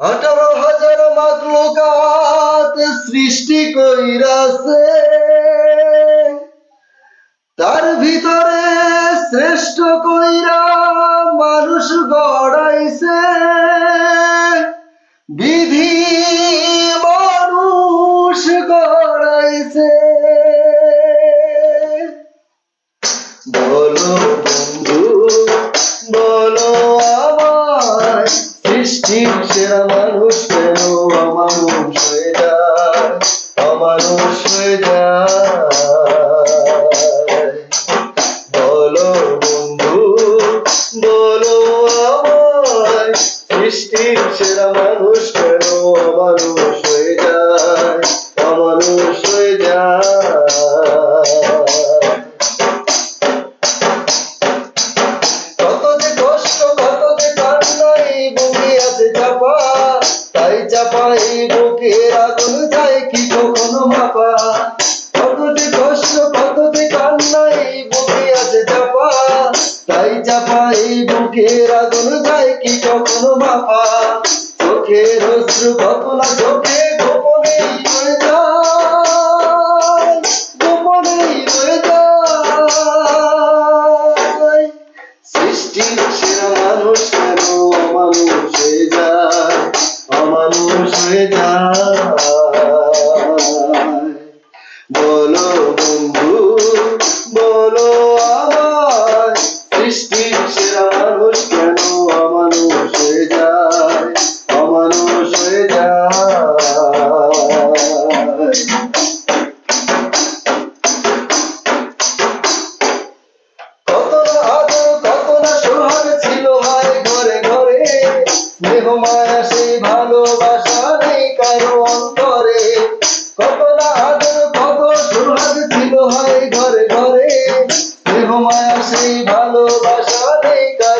18,000 মাখলুকাত সৃষ্টি কইরাছে, তার ভিতরে শ্রেষ্ঠ কইরা মানুষ গড়াইছে। বিধি মানুষ গড়াইছে। বলো বন্ধু, বলো আমায়, সৃষ্টির সেরা মানুষ কেন অমানুষ হয়ে যায়, অমানুষ হয়ে যায়। বলো বন্ধু, বলো আমায়, সৃষ্টির সেরা মানুষ কেন অমানুষ হয়ে যায়, অমানুষ হয়ে যায়। কত যে কষ্ট, কত যে কান্না এই বুকে আছে চাপা, তাই চাপা এই বুকের আগুন যায় কি কখনো মাপা। কত যে কষ্ট, কত যে কান্না এই বুকে আছে চাপা, তাই চাপা এই বুকের আগুন যায় কি কখনো মাপা। চোখের অশ্রু কত না চোখে গোপনেই রয়ে যায়, গোপনেই রয়ে যায়। সৃষ্টির সেরা মানুষ কেন অমানুষ হয়ে যায়, অমানুষ হয়ে যায়। বলো বন্ধু, বলো আমায়, সৃষ্টির সেরা মানুষ কেন অমানুষ হয়ে যায়, অমানুষ হয়ে যায়। কত না আদর, কত না সোহাগ ছিল ভাই ঘরে ঘরে, স্নেহ মায়া সেই ভালোবাসা নেই কারো অন্তরে। কত না আদর, কত সোহাগ ছিল ভাই ঘরে ঘরে, স্নেহ মায়া সেই ভালোবাসা নেই কারো